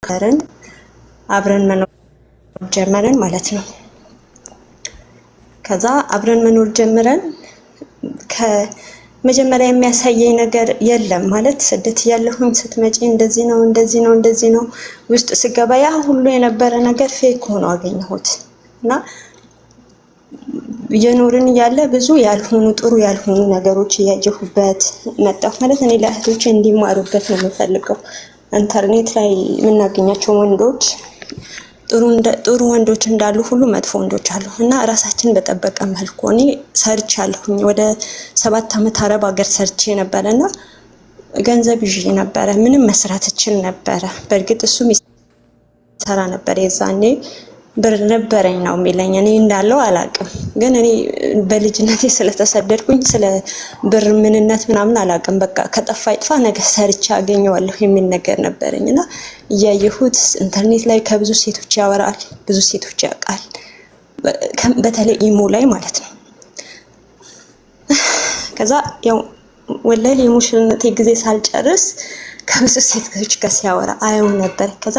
ከረን አብረን መኖር ጀመረን ማለት ነው። ከዛ አብረን መኖር ጀመረን ከመጀመሪያ የሚያሳየኝ ነገር የለም ማለት ስደት ያለሁኝ ስትመጪ እንደዚህ ነው ውስጥ ስገባ ያ ሁሉ የነበረ ነገር ፌክ ሆኖ አገኘሁት እና የኖርን ያለ ብዙ ያልሆኑ ጥሩ ያልሆኑ ነገሮች ያየሁበት መጣሁ ማለት እኔ ለእህቶቼ እንዲማሩበት ነው የምፈልገው። ኢንተርኔት ላይ የምናገኛቸው ወንዶች ጥሩ ወንዶች እንዳሉ ሁሉ መጥፎ ወንዶች አሉ እና ራሳችን በጠበቀ መልኩ እኔ ሰርቻለሁኝ ወደ 7 አመት አረብ ሀገር ሰርቼ ነበርና ገንዘብ ይዤ ነበረ ምንም መስራት እችል ነበረ። በእርግጥ እሱም ይሰራ ነበር የዛኔ ብር ነበረኝ ነው የሚለኝ እኔ እንዳለው አላቅም። ግን እኔ በልጅነቴ ስለተሰደድኩኝ ስለ ብር ምንነት ምናምን አላቅም። በቃ ከጠፋ ይጥፋ ነገ ሰርቻ አገኘዋለሁ የሚል ነገር ነበረኝና እያየሁት ኢንተርኔት ላይ ከብዙ ሴቶች ያወራል፣ ብዙ ሴቶች ያውቃል፣ በተለይ ኢሞ ላይ ማለት ነው። ከዛ ያው ወላሂ የሙሽርነቴ ጊዜ ሳልጨርስ ከብዙ ሴቶች ጋር ሲያወራ አየው ነበር። ከዛ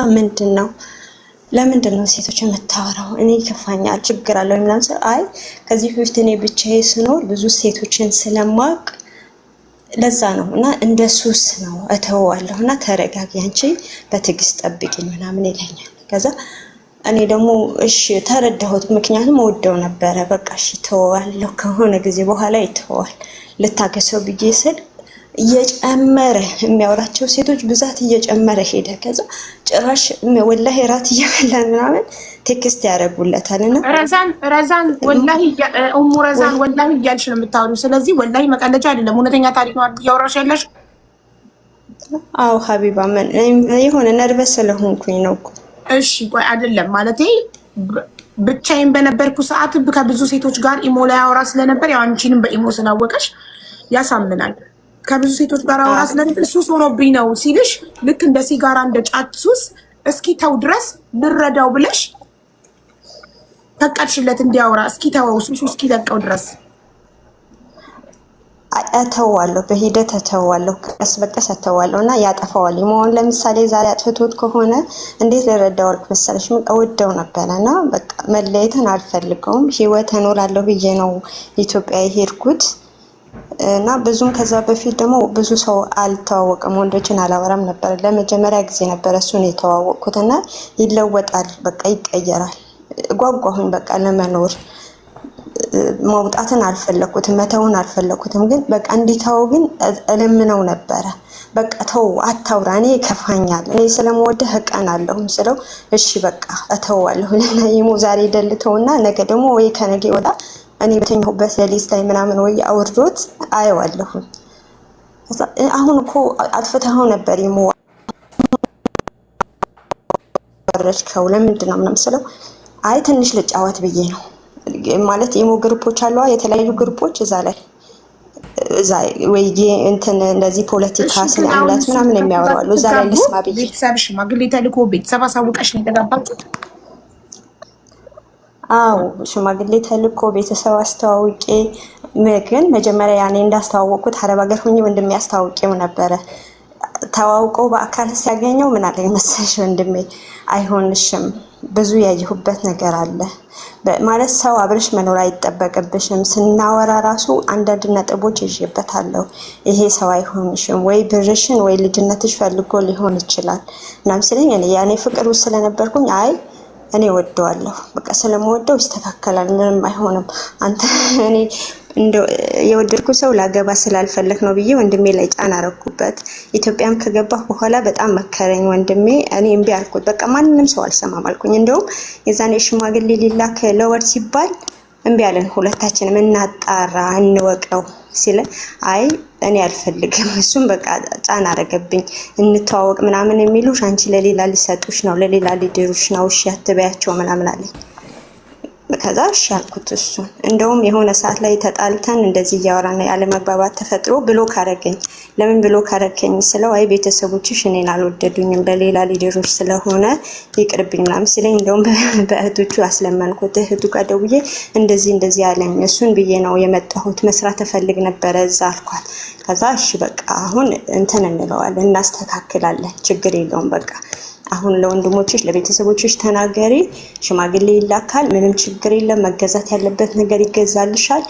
ለምንድን ነው ሴቶች የምታወራው? እኔ ይከፋኛል፣ ችግር አለው ምናምን ስል አይ ከዚህ በፊት እኔ ብቻዬ ስኖር ብዙ ሴቶችን ስለማቅ ለዛ ነው እና እንደ ሱስ ነው እተወዋለሁ እና ተረጋጊ አንቺ በትዕግስት ጠብቂኝ ምናምን ይለኛል። ከዛ እኔ ደግሞ እሺ ተረዳሁት፣ ምክንያቱም ወደው ነበረ። በቃ እሺ ተወዋለሁ፣ ከሆነ ጊዜ በኋላ ይተዋል ልታገሰው ብዬ ስል እየጨመረ የሚያወራቸው ሴቶች ብዛት እየጨመረ ሄደ። ከዛ ጭራሽ ወላሂ ራት እየበላን ምናምን ቴክስት ያደርጉለታልና ረዛን ወላሂ ረዛን ወላሂ እያልሽ ነው የምታወሪው። ስለዚህ ወላሂ መቀለጃ አይደለም፣ እውነተኛ ታሪክ ነው እያወራሽ ያለሽ። አዎ ሀቢባ ምን የሆነ ነርቨስ ስለሆንኩኝ ነው እኮ። እሺ ቆይ አይደለም ማለቴ ብቻዬን በነበርኩ ሰዓት ከብዙ ሴቶች ጋር ኢሞ ላይ አወራ ስለነበር ያው አንቺንም በኢሞ ስላወቀሽ ያሳምናል። ከብዙ ሴቶች ጋር አወራ ስለነበር ሱስ ሆኖብኝ ነው ሲልሽ ልክ እንደ ሲጋራ እንደ ጫት ሱስ እስኪ ተው ድረስ ልረዳው ብለሽ ፈቀድሽለት እንዲያወራ እስኪ ተወው ሱሱ እስኪ ለቀው ድረስ። እተዋለሁ፣ በሂደት እተዋለሁ፣ ቀስ በቀስ እተዋለሁ እና ያጠፋዋል። ይሞን ለምሳሌ ዛሬ አጥፍቶት ከሆነ እንዴት ልረዳው አልኩ መሰለሽ? እወደው ነበርና በቃ መለየትን አልፈልገውም። ህይወት እኖራለሁ ብዬ ነው ኢትዮጵያ የሄድኩት እና ብዙም ከዛ በፊት ደግሞ ብዙ ሰው አልተዋወቅም፣ ወንዶችን አላወራም ነበር። ለመጀመሪያ ጊዜ ነበር እሱን የተዋወቅኩት እና ይለወጣል፣ በቃ ይቀየራል። ጓጓሁኝ በቃ ለመኖር። መውጣትን አልፈለኩትም፣ መተውን አልፈለኩትም። ግን በቃ እንዲተው ግን እለምነው ነበረ። በቃ ተው አታውራ፣ እኔ ይከፋኛል፣ እኔ ስለምወድህ እቀናለሁ ስለው እሺ በቃ እተዋለሁ እና ይሞ ዛሬ ደልተውና ነገ ደግሞ ወይ ከነገ ወጣ እኔ በተኛሁበት ሌሊት ላይ ምናምን ወይ አውርዶት አየዋለሁ። አሁን እኮ አጥፍተኸው ነበር ይሞ ወረድከው ለምንድን ነው ምናምን ስለው አይ ትንሽ ልጫወት ብዬ ነው ማለት ኢሞ ግሩፖች አሉ፣ የተለያዩ ግሩፖች እዛ ወይ እንትን እንደዚህ ፖለቲካ ስለ እምነት ምናምን የሚያወሩ አሉ። እዛ ላይ ልስማ ብዬ ቤተሰብ ሽማግሌ ተልኮ ቤተሰብ አሳውቀሽ ነው የተጋባችሁት? አዎ ሽማግሌ ተልኮ ቤተሰብ አስተዋውቄ፣ ግን መጀመሪያ ያኔ እንዳስተዋወቅኩት አረብ ሀገር ሆኜ ወንድሜ አስተዋውቄው ነበረ። ተዋውቀው በአካል ሲያገኘው ምን አለኝ መሰለሽ? ወንድሜ አይሆንሽም፣ ብዙ ያየሁበት ነገር አለ ማለት ሰው አብረሽ መኖር አይጠበቅብሽም። ስናወራ ራሱ አንዳንድ ነጥቦች ይዤበታለሁ። ይሄ ሰው አይሆንሽም፣ ወይ ብርሽን ወይ ልጅነትሽ ፈልጎ ሊሆን ይችላል ምናምን ሲለኝ እኔ ያኔ ፍቅር ውስጥ ስለነበርኩኝ አይ እኔ ወደዋለሁ፣ በቃ ስለምወደው ይስተካከላል፣ ምንም አይሆንም። አንተ እኔ የወደድኩ ሰው ላገባ ስላልፈለክ ነው ብዬ ወንድሜ ላይ ጫና አረኩበት። ኢትዮጵያም ከገባሁ በኋላ በጣም መከረኝ ወንድሜ። እኔ እምቢ አልኩት። በቃ ማንንም ሰው አልሰማም አልኩኝ። እንደውም የዛኔ ሽማግሌ ሊላክ ለወር ሲባል እምቢ አለን ሁለታችንም። እናጣራ እንወቀው ሲለ አይ እኔ አልፈልግም። እሱም በቃ ጫና አረገብኝ። እንተዋወቅ ምናምን የሚሉሽ አንቺ ለሌላ ሊሰጡሽ ነው፣ ለሌላ ሊድሩሽ ነው፣ እሺ አትበያቸው ምናምን አለኝ። ከዛ እሺ አልኩት እሱን። እንደውም የሆነ ሰዓት ላይ ተጣልተን እንደዚህ እያወራን ያለ መግባባት ተፈጥሮ ብሎክ አረገኝ። ለምን ብሎክ አረገኝ ስለው አይ ቤተሰቦችሽ እኔን አልወደዱኝም ለሌላ ሊደሮች ስለሆነ ይቅርብኝ ምናምን ሲለኝ እንደውም በእህቶቹ አስለመንኩት። እህቱ ጋር ደውዬ እንደዚህ አለኝ፣ እሱን ብዬ ነው የመጣሁት፣ መስራት እፈልግ ነበረ እዛ አልኳት። ከዛ እሺ በቃ አሁን እንትን እንለዋለን እናስተካክላለን፣ ችግር የለውም በቃ አሁን ለወንድሞችሽ ለቤተሰቦችሽ ተናገሪ፣ ሽማግሌ ይላካል፣ ምንም ችግር የለም፣ መገዛት ያለበት ነገር ይገዛልሻል፣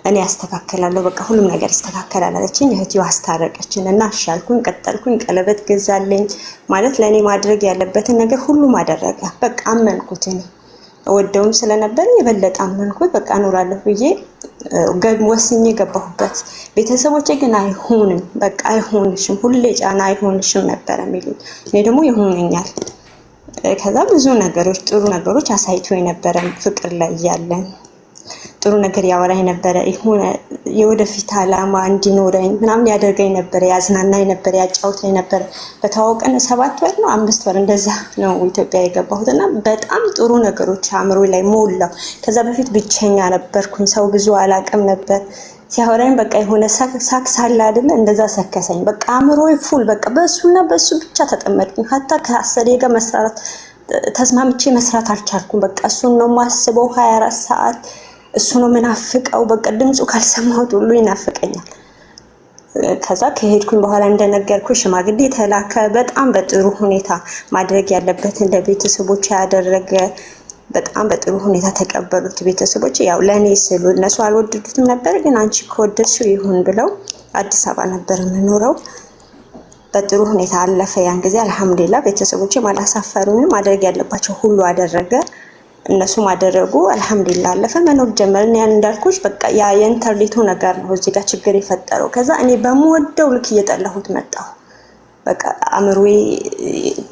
እኔ አስተካክላለሁ፣ በቃ ሁሉም ነገር ይስተካከላል አለችኝ። እህቴው አስታረቀችን እና አሻልኩኝ፣ ቀጠልኩኝ። ቀለበት ገዛልኝ ማለት ለእኔ ማድረግ ያለበትን ነገር ሁሉም አደረገ። በቃ አመንኩት። እኔ ወደውም ስለነበር የበለጠ አመንኩት። በቃ እኖራለሁ ብዬ ወስኜ ገባሁበት። ቤተሰቦቼ ግን አይሆንም፣ በቃ አይሆንሽም፣ ሁሌ ጫና አይሆንሽም ነበር የሚሉኝ። እኔ ደግሞ ይሆነኛል። ከዛ ብዙ ነገሮች ጥሩ ነገሮች አሳይቶ የነበረ ፍቅር ላይ እያለን ጥሩ ነገር ያወራኝ ነበረ። ይሁን የወደፊት አላማ እንዲኖረኝ ምናምን ያደርገኝ ነበር፣ ያዝናናኝ ነበር፣ ያጫውተኝ ነበር። በታወቀን 7 ወር ነው 5 ወር እንደዛ ነው ኢትዮጵያ የገባሁትና በጣም ጥሩ ነገሮች አእምሮ ላይ ሞላው። ከዛ በፊት ብቸኛ ነበርኩኝ፣ ሰው ብዙ አላቅም ነበር። ሲያወራኝ በቃ የሆነ ሳክስ አለ አይደል? እንደዛ ሰከሰኝ። በቃ አእምሮዬ ፉል፣ በቃ በእሱና በእሱ ብቻ ተጠመድኩኝ። ሀታ ከአሰሬ ጋር መስራት ተስማምቼ መስራት አልቻልኩም። በቃ እሱን ነው የማስበው 24 ሰዓት እሱ ነው ምናፍቀው። በቃ ድምፁ ካልሰማሁት ሁሉ ይናፍቀኛል። ከዛ ከሄድኩኝ በኋላ እንደነገርኩ ሽማግሌ ተላከ። በጣም በጥሩ ሁኔታ ማድረግ ያለበትን ለቤተሰቦች ያደረገ። በጣም በጥሩ ሁኔታ ተቀበሉት ቤተሰቦች። ያው ለኔ ስሉ እነሱ አልወደዱትም ነበር፣ ግን አንቺ ከወደድሽው ይሁን ብለው አዲስ አበባ ነበር የምኖረው። በጥሩ ሁኔታ አለፈ ያን ጊዜ አልሐምዱሊላህ። ቤተሰቦቼ አላሳፈሩኝም። ማድረግ ያለባቸው ሁሉ አደረገ፣ እነሱም አደረጉ። አልሐምዱሊላህ አለፈ። መኖር ጀመርን። ያን እንዳልኩሽ በቃ ያ የኢንተርኔቱ ነገር ነው እዚህ ጋር ችግር የፈጠረው። ከዛ እኔ በምወደው ልክ እየጠላሁት መጣሁ። በቃ አእምሮዬ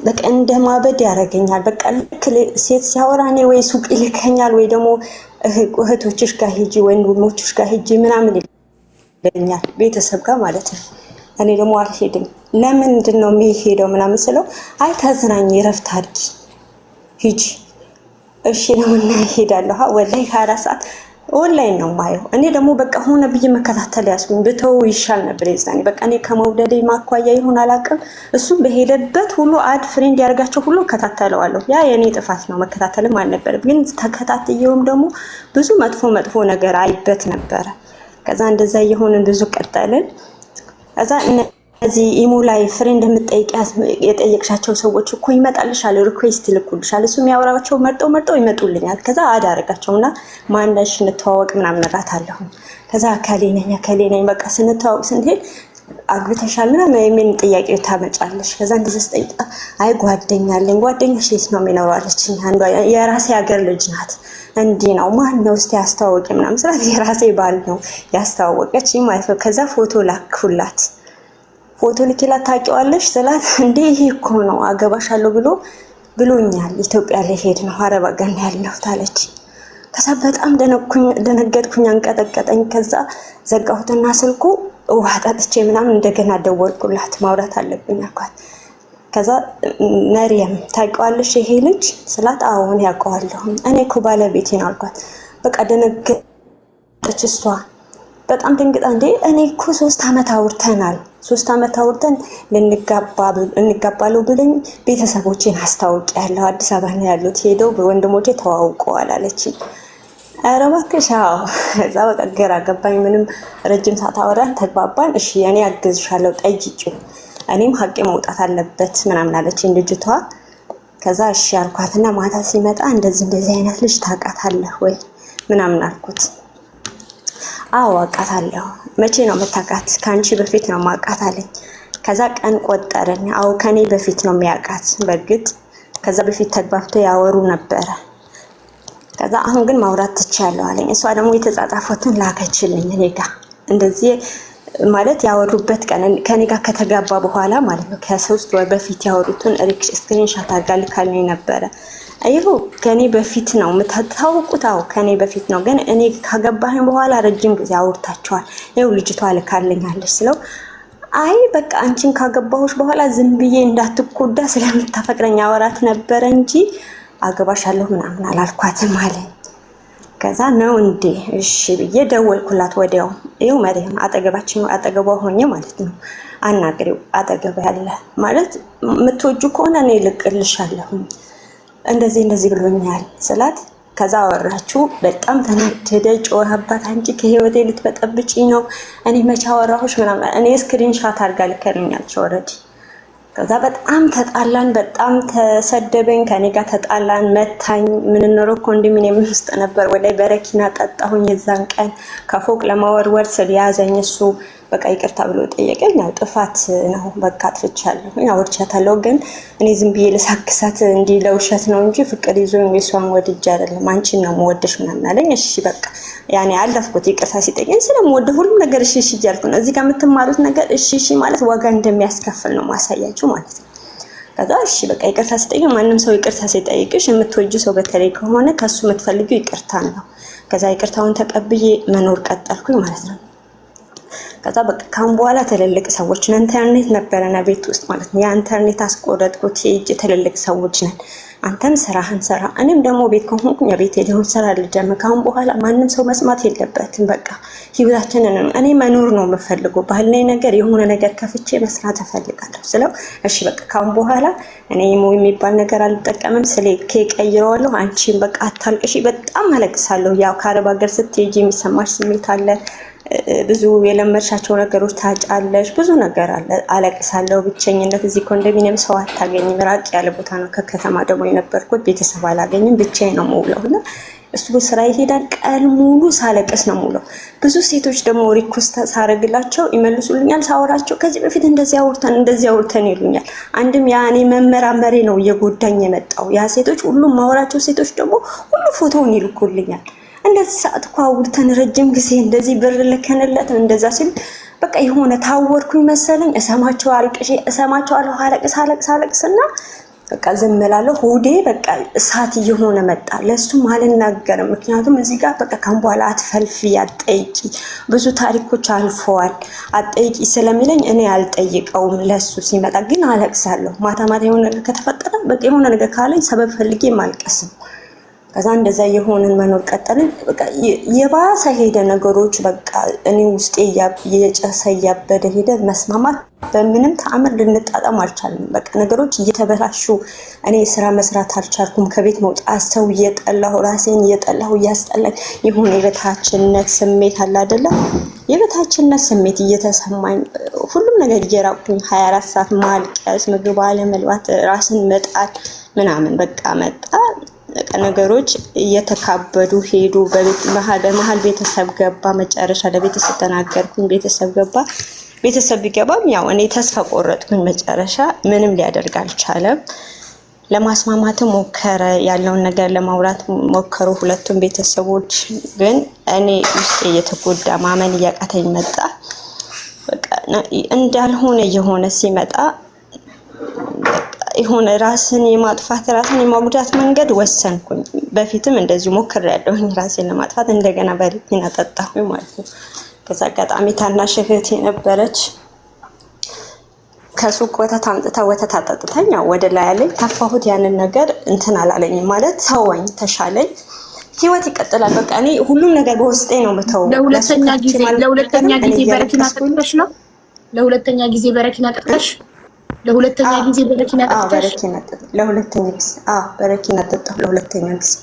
በቃ እንደማበድ ያደርገኛል። በቃ ልክ ሴት ሲያወራ እኔ ወይ ሱቅ ይልከኛል ወይ ደግሞ እህቶችሽ ጋር ሂጂ ወንድሞችሽ ጋር ሂጂ ምናምን ይለኛል፣ ቤተሰብ ጋር ማለት ነው። እኔ ደግሞ አልሄድም። ለምንድን ነው የሚሄደው ምናምን ስለው አይ ተዝናኝ፣ እረፍት አድርጊ፣ ሂጂ። እሺ ነው እና እሄዳለሁ። ወላሂ 24 ሰዓት ኦንላይን ነው ማየው። እኔ ደግሞ በቃ ሆነ ብዬ መከታተል ያስኩኝ ብተው ይሻል ነበር የዛኔ። በቃ እኔ ከመውደዴ ማኳያ ይሁን አላውቅም፣ እሱ በሄደበት ሁሉ አድ ፍሬንድ ያደርጋቸው ሁሉ እከታተለዋለሁ። ያ የኔ ጥፋት ነው፣ መከታተልም አልነበረም። ግን ተከታትየውም ደግሞ ብዙ መጥፎ ነገር አይበት ነበረ። ከዛ እንደዛ እየሆንን ብዙ ቀጠልን። ከዛ እዚህ ኢሞ ላይ ፍሬንድ የጠየቅሻቸው ሰዎች እኮ ይመጣልሻል፣ ሪኩዌስት ይልኩልሻል። እሱ የሚያወራቸው መርጠው ይመጡልኛል። ከዛ አዳረጋቸውና ማንነሽ እንተዋወቅ ምናምን እላታለሁ። ከዛ አካሌ ነኝ በቃ ስንተዋወቅ ስንሄድ አግብተሻል ምናምን የሚል ጥያቄ ታመጫለሽ። ከዛ እንደዚህ ስጠይቅ አይ ጓደኛለኝ። ጓደኛሽ የት ነው የሚኖረው አለችኝ። አንዷ የራሴ ሀገር ልጅ ናት። እንዲህ ነው ማን ነው እስቲ አስተዋወቂ ምናምን ስላት የራሴ ባል ነው ያስተዋወቀች ማለት ነው። ከዛ ፎቶ ላክሁላት። ፎቶ ልኬላት ታውቂዋለሽ ስላት እንዴ ይሄ እኮ ነው አገባሻለሁ ብሎኛል፣ ኢትዮጵያ ላይ ሄድ ነው አረብ አገር ያለሁት አለች። ከዛ በጣም ደነገጥኩኝ፣ አንቀጠቀጠኝ። ከዛ ዘጋሁትና ስልኩ ውሃ ጠጥቼ ምናምን እንደገና ደወልኩላት፣ ማውራት አለብኝ አልኳት። ከዛ መርየም ታውቂዋለሽ ይሄ ልጅ ስላት አዎን ያውቀዋለሁ፣ እኔ እኮ ባለቤቴ ነው አልኳት። በቃ ደነገጠች እሷ በጣም ደንግጣ እንዴ እኔ እኮ 3 ዓመት አውርተናል፣ 3 ዓመት አውርተን እንጋባለው ብለኝ ቤተሰቦቼን አስታውቂያለሁ፣ አዲስ አበባ ነው ያሉት፣ ሄደው በወንድሞቼ ተዋውቀዋል አለችኝ። ኧረ እባክሽ አዎ። እዛ በቃ ግራ ገባኝ። ምንም ረጅም ሰዓት አወራን፣ ተግባባን። እሺ እኔ አግዝሻለሁ ጠይቂው፣ እኔም ሀቄ መውጣት አለበት ምናምን አለችኝ ልጅቷ። ከዛ እሺ አልኳትና ማታ ሲመጣ እንደዚህ አይነት ልጅ ታውቃታለህ ወይ ምናምን አልኩት። አዎ አውቃታለሁ። መቼ ነው የምታውቃት? ከአንቺ በፊት ነው የማውቃት አለኝ። ከዛ ቀን ቆጠርን። አዎ ከኔ በፊት ነው የሚያውቃት በግድ። ከዛ በፊት ተግባብቶ ያወሩ ነበረ። ከዛ አሁን ግን ማውራት ትችያለሁ አለኝ። እሷ ደግሞ የተጻጻፉትን ላከችልኝ እኔ ጋር እንደዚህ ማለት ያወሩበት ቀን ከኔ ጋር ከተጋባ በኋላ ማለት ነው። ከ3 ወር በፊት ያወሩትን ስክሪንሾት አድርጋ ልካልኝ ነበረ። አይሁ ከኔ በፊት ነው የምታውቁት። አዎ ከኔ በፊት ነው፣ ግን እኔ ካገባህኝ በኋላ ረጅም ጊዜ አውርታችኋል። ይኸው ልጅቷ ልካልኛለች ስለው አይ በቃ አንቺን ካገባሁሽ በኋላ ዝም ብዬ እንዳትጎዳ ስለምታፈቅረኝ አወራት ነበረ እንጂ አገባሻለሁ ምናምን አላልኳትም አለኝ። ከዛ ነው እንዴ እሺ ብዬ ደወልኩላት ወዲያው። ይኸው መሪም አጠገቧ ሆኜ ማለት ነው አናግሬው፣ አጠገብ ያለ ማለት የምትወጁ ከሆነ እኔ ልቅልሻለሁ እንደዚህ ብሎኛል ስላት፣ ከዛ አወራችሁ። በጣም ተናደደ፣ ጮኸባት። አንቺ ከህይወቴ ልትበጠብጪ ነው፣ እኔ መቼ አወራሁሽ ምናምን። እኔ ስክሪንሾት አድርጋ ልከልኛለች ኦልሬዲ። ከዛ በጣም ተጣላን፣ በጣም ተሰደበኝ፣ ከኔ ጋር ተጣላን፣ መታኝ። የምንኖረው ኮንዶሚኒየም ውስጥ ነበር። ወላይ በረኪና ጠጣሁኝ። የዛን ቀን ከፎቅ ለማወርወር ስል ያዘኝ እሱ። በቃ ይቅርታ ብሎ ጠየቀኝ። ያው ጥፋት ነው በቃ አጥፍቻለሁ፣ አውርቻታለሁ። ግን እኔ ዝም ብዬ ልሳክሳት እንዲህ ለውሸት ነው እንጂ ፍቅር ይዞኝ እሷን ወድጄ አይደለም፣ አንቺን ነው የምወድሽ ምናምን አለኝ። እሺ በቃ ያኔ አለፍኩት። ይቅርታ ሲጠይቀኝ ስለምወድ ሁሉም ነገር እሺ እሺ እያልኩ ነው። እዚህ ጋር የምትማሩት ነገር እሺ እሺ ማለት ዋጋ እንደሚያስከፍል ነው ማሳያችሁ ማለት ነው። ከዛ እሺ በቃ ይቅርታ ሲጠይቅ፣ ማንም ሰው ይቅርታ ሲጠይቅሽ የምትወጁ ሰው በተለይ ከሆነ ከሱ የምትፈልጊው ይቅርታ ነው። ከዛ ይቅርታውን ተቀብዬ መኖር ቀጠልኩኝ ማለት ነው። ከዛ በቃ ካሁን በኋላ ትልልቅ ሰዎች ነን። ኢንተርኔት ነበረና ቤት ውስጥ ማለት ነው። ያ ኢንተርኔት አስቆረጥኩት። የእጅ ትልልቅ ሰዎች ነን። አንተም ስራህን ስራ፣ እኔም ደግሞ ቤት ከሆንኩኝ የቤት ሊሆን ስራ ልጀምር። ካሁን በኋላ ማንም ሰው መስማት የለበትም። በቃ ህይወታችንን እኔ መኖር ነው የምፈልገው። ባህላዊ ነገር የሆነ ነገር ከፍቼ መስራት እፈልጋለሁ ስለው እሺ በቃ ካሁን በኋላ እኔ የሚባል ነገር አልጠቀምም። ስልኬ ቀይረዋለሁ። አንቺን በቃ አታልቅሺ። በጣም አለቅሳለሁ። ያው ከአረብ ሀገር ስትሄጂ የሚሰማሽ ስሜት አለ። ብዙ የለመድሻቸው ነገሮች ታጫለሽ። ብዙ ነገር አለ። አለቅሳለሁ። ብቸኝነት፣ እዚህ ኮንዶሚኒየም ሰው አታገኝም። ራቅ ያለ ቦታ ነው። ከከተማ ደግሞ የነበርኩት ቤተሰብ አላገኝም። ብቻዬን ነው የምውለው እና እሱ ስራ ይሄዳል። ቀን ሙሉ ሳለቅስ ነው የምውለው። ብዙ ሴቶች ደግሞ ሪኩዌስት ሳረግላቸው ይመልሱልኛል። ሳወራቸው ከዚህ በፊት እንደዚህ አውርተን ይሉኛል። አንድም ያኔ መመራመሬ ነው እየጎዳኝ የመጣው። ያ ሴቶች ሁሉም ማወራቸው ሴቶች ደግሞ ሁሉ ፎቶውን ይልኩልኛል። እንደዚህ ሰዓት እኮ አውርተን ረጅም ጊዜ እንደዚህ ብር ልከንለት እንደዛ ሲል በቃ የሆነ ታወርኩኝ መሰለኝ። እሰማቸዋለሁ። አለቅስና በቃ ዝም እላለሁ። ሆዴ በቃ እሳት እየሆነ መጣ። ለሱም አልናገርም። ምክንያቱም እዚህ ጋር በቃ ካሁን በኋላ አትፈልፊ፣ አትጠይቂ፣ ብዙ ታሪኮች አልፈዋል፣ አትጠይቂ ስለሚለኝ እኔ አልጠይቀውም። ለሱ ሲመጣ ግን አለቅሳለሁ። ማታ የሆነ ነገር ከተፈጠረ በቃ የሆነ ነገር ካለኝ ሰበብ ፈልጌ ማልቀስም። ከዛ እንደዛ የሆነን መኖር ቀጠልን። በቃ የባሰ ሄደ ነገሮች። በቃ እኔ ውስጤ እየጨሰ እያበደ ሄደ። መስማማት በምንም ተአምር ልንጣጣም አልቻልንም። በቃ ነገሮች እየተበላሹ እኔ ስራ መስራት አልቻልኩም። ከቤት መውጣት ሰው እየጠላሁ፣ ራሴን እየጠላሁ እያስጠላኝ የሆነ የበታችነት ስሜት አለ አይደለ? የበታችነት ስሜት እየተሰማኝ ሁሉም ነገር እየራቁኝ 24 ሰዓት ማልቀስ፣ ምግብ አለመብላት፣ ራስን መጣል ምናምን በቃ መጣ። ነገሮች እየተካበዱ ሄዱ። በመሀል ቤተሰብ ገባ። መጨረሻ ለቤተሰብ ተናገርኩኝ። ቤተሰብ ገባ። ቤተሰብ ቢገባም ያው እኔ ተስፋ ቆረጥኩኝ። መጨረሻ ምንም ሊያደርግ አልቻለም። ለማስማማት ሞከረ። ያለውን ነገር ለማውራት ሞከሩ ሁለቱም ቤተሰቦች። ግን እኔ ውስጤ እየተጎዳ ማመን እያቃተኝ መጣ። በቃ እንዳልሆነ የሆነ ሲመጣ የሆነ ራስን የማጥፋት ራስን የማጉዳት መንገድ ወሰንኩኝ። በፊትም እንደዚሁ ሞክሬያለሁኝ ራሴን ለማጥፋት። እንደገና በረኪና ጠጣሁኝ ማለት ነው። ከዛ አጋጣሚ ታናሽ እህቴ ነበረች። ከሱቅ ወተት አምጥታ ወተት አጠጥታኝ ወደ ላይ አለኝ። ተፋሁት። ያንን ነገር እንትን አላለኝም ማለት ተወኝ፣ ተሻለኝ። ህይወት ይቀጥላል። በቃ እኔ ሁሉም ነገር በውስጤ ነው የምተው። ለሁለተኛ ጊዜ በረኪና ጠጥተሽ ነው? ለሁለተኛ ጊዜ በረኪና ጠጥተሽ? ለሁለተኛ ጊዜ በረኪና ጠጥተሽ? ለሁለተኛ ጊዜ በረኪና ጠጣሁ። ለሁለተኛ ጊዜ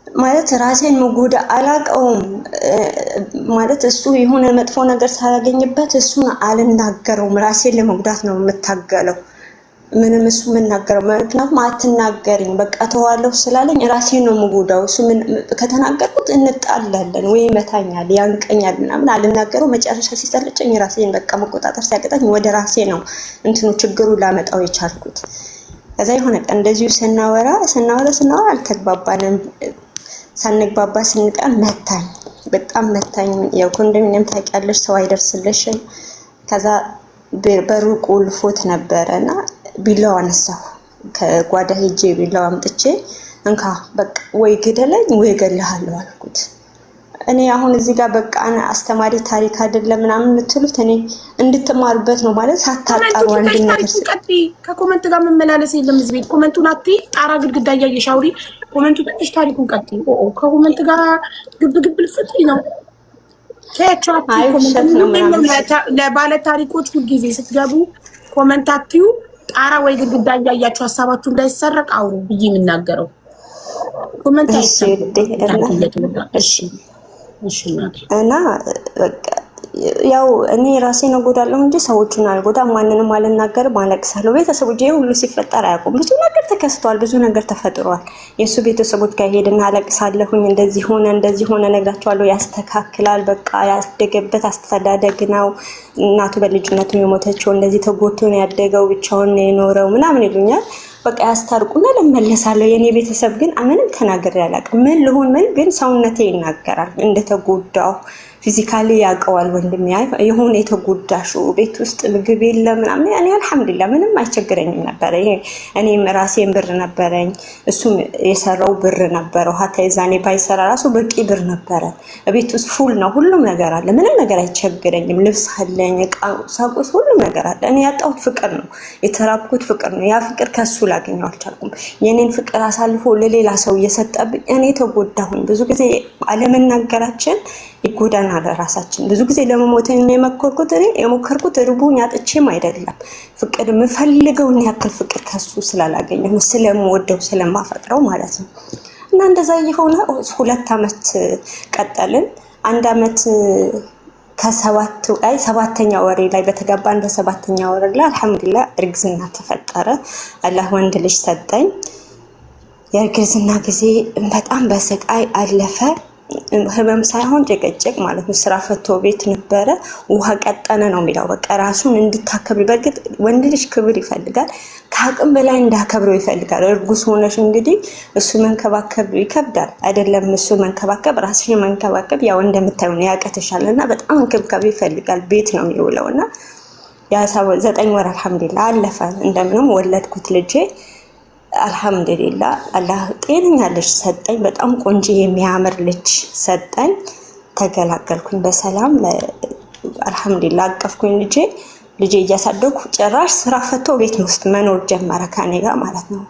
ማለት ራሴን መጎዳ አላውቀውም ማለት እሱ የሆነ መጥፎ ነገር ሳላገኝበት እሱን አልናገረውም። ራሴን ለመጉዳት ነው የምታገለው። ምንም እሱ የምናገረው ምክንያቱም አትናገሪኝ በቃ ተዋለሁ ስላለኝ ራሴን ነው የምጎዳው። እሱ ከተናገርኩት እንጣላለን ወይ ይመታኛል፣ ያንቀኛል ምናምን አልናገረው። መጨረሻ ሲሰለቸኝ ራሴን በቃ መቆጣጠር ሲያቅተኝ ወደ ራሴ ነው እንትኑ ችግሩ ላመጣው የቻልኩት። ከዛ የሆነ ቀን እንደዚሁ ስናወራ አልተግባባንም። ሳንግባባ ስንቀር መታኝ፣ በጣም መታኝ። ያው ኮንዶሚኒየም ታውቂያለሽ፣ ሰው አይደርስልሽም። ከዛ በሩ ቁልፎት ነበረና ቢላዋ አነሳሁ። ከጓዳ ሄጄ ቢላዋ አምጥቼ እንካ በቃ ወይ ግደለኝ ወይ እገልሃለሁ አልኩት። እኔ አሁን እዚህ ጋር በቃ አስተማሪ ታሪክ አይደለም ምናምን የምትሉት እኔ እንድትማሩበት ነው ማለት ሳታጣሩ አንድ ነገር ከኮመንት ጋር መመላለስ የለም። እዚህ ቤት ኮመንቱን አትይ፣ ጣራ ግድግዳ እያየሽ አውሪ። ኮመንቱ ትንሽ ታሪኩን ቀጥይ። ከኮመንት ጋር ግብ ልፍጥሪ ነው። ለባለ ታሪኮች ሁልጊዜ ስትገቡ ኮመንት አትዩ፣ ጣራ ወይ ግድግዳ እያያችሁ ሀሳባችሁ እንዳይሰረቅ አውሩ ብዬ የምናገረው ኮመንት እና በቃ ያው እኔ ራሴን እጎዳለሁ እንጂ ሰዎችን አልጎዳም፣ ማንንም አልናገርም፣ አለቅሳለሁ። ቤተሰቦቼ ሁሉ ሲፈጠር አያውቁም። ብዙ ነገር ተከስቷል፣ ብዙ ነገር ተፈጥሯል። የእሱ ቤተሰቦች ጋር ሄድና አለቅሳለሁኝ፣ እንደዚህ ሆነ ነግራቸዋለሁ። ያስተካክላል። በቃ ያደገበት አስተዳደግ ነው። እናቱ በልጅነቱ የሞተችው እንደዚህ ተጎድቶ ነው ያደገው፣ ብቻውን ነው የኖረው ምናምን ይሉኛል። በቃ ያስታርቁና ለመለሳለሁ። የኔ ቤተሰብ ግን ምንም ተናግሬ አላውቅም። ምን ልሁን ምን ግን ሰውነቴ ይናገራል እንደተጎዳው። ፊዚካሊ ያውቀዋል ወንድሜ። የሆነ የተጎዳሽው ቤት ውስጥ ምግብ የለም ምናምን። እኔ አልሐምዱሊላህ ምንም አይቸግረኝም ነበር። እኔም ራሴን ብር ነበረኝ፣ እሱም የሰራው ብር ነበረው። ሀታ የዛኔ ባይሰራ ራሱ በቂ ብር ነበረ። ቤት ውስጥ ፉል ነው፣ ሁሉም ነገር አለ። ምንም ነገር አይቸግረኝም። ልብስ አለኝ፣ ቁሳቁስ፣ ሁሉም ነገር አለ። እኔ ያጣሁት ፍቅር ነው፣ የተራብኩት ፍቅር ነው። ያ ፍቅር ከሱ ላገኘው አልቻልኩም። የኔን ፍቅር አሳልፎ ለሌላ ሰው እየሰጠብኝ እኔ ተጎዳሁኝ። ብዙ ጊዜ አለመናገራችን ይጎዳናል ራሳችን። ብዙ ጊዜ ለመሞት የሞከርኩት ርቦኝ አጥቼም አይደለም። ፍቅር የምፈልገውን ያክል ፍቅር ከሱ ስላላገኘሁ ስለምወደው ስለማፈቅረው ማለት ነው። እና እንደዛ የሆነ 2 አመት ቀጠልን። 1 አመት ከ7ኛ ወሬ ላይ በተጋባን በ7ኛ ወር ላይ አልሐምዱሊላህ እርግዝና ተፈጠረ። አላህ ወንድ ልጅ ሰጠኝ። የእርግዝና ጊዜ በጣም በስቃይ አለፈ። ህመም ሳይሆን ጭቅጭቅ ማለት ነው። ስራ ፈቶ ቤት ነበረ። ውሃ ቀጠነ ነው የሚለው። በቃ ራሱን እንድታከብሪ። በእርግጥ ወንድ ልጅ ክብር ይፈልጋል፣ ከአቅም በላይ እንዳከብረው ይፈልጋል። እርጉዝ ሆነሽ እንግዲህ እሱ መንከባከብ ይከብዳል አይደለም? እሱ መንከባከብ፣ ራስሽን መንከባከብ ያው እንደምታዩ ነው ያቀተሻል። እና በጣም እንክብካቤ ይፈልጋል። ቤት ነው የሚውለው። እና ያ 9 ወር አልሐምዱሊላህ አለፈ። እንደምንም ወለድኩት ልጄ አልሐምዱሊላህ። አላህ ጤነኛ ልጅ ሰጠኝ። በጣም ቆንጆ የሚያምር ልጅ ሰጠኝ። ተገላገልኩኝ በሰላም አልሐምዱሊላህ። አቀፍኩኝ ልጄ እያሳደግኩ ጭራሽ ስራ ፈቶ ቤት ውስጥ መኖር ጀመረ ከኔ ጋር ማለት ነው።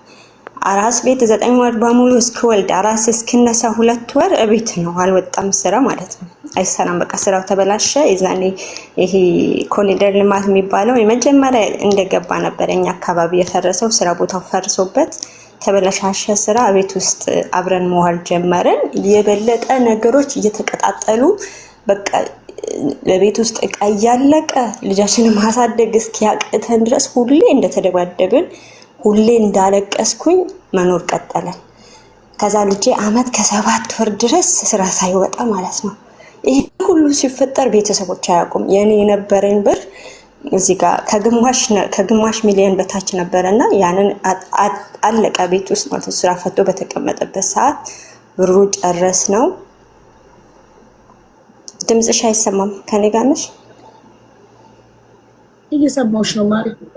አራስ ቤት 9 ወር በሙሉ እስክወልድ አራስ እስክነሳ 2 ወር ቤት ነው፣ አልወጣም ስራ ማለት ነው። አይሰራም። በቃ ስራው ተበላሸ። የዛኔ ይሄ ኮሪደር ልማት የሚባለው የመጀመሪያ እንደገባ ነበር እኛ አካባቢ የፈረሰው። ስራ ቦታው ፈርሶበት ተበላሻሸ። ስራ ቤት ውስጥ አብረን መዋል ጀመረን። የበለጠ ነገሮች እየተቀጣጠሉ በቃ በቤት ውስጥ እቃ እያለቀ ልጃችንን ማሳደግ እስኪያቅተን ድረስ ሁሌ እንደተደባደብን፣ ሁሌ እንዳለቀስኩኝ መኖር ቀጠለን። ከዛ ልጄ አመት ከ7 ወር ድረስ ስራ ሳይወጣ ማለት ነው። ይሄ ሁሉ ሲፈጠር ቤተሰቦች አያውቁም። የኔ የነበረኝ ብር እዚህ ጋር ከግማሽ ሚሊዮን በታች ነበረና ያንን አለቀ ቤት ውስጥ ማለት ነው። ስራ ፈቶ በተቀመጠበት ሰዓት ብሩ ጨረስ ነው። ድምጽሽ አይሰማም? ከኔ ጋር ነሽ? እየሰማሁሽ ነው ማለት ነው።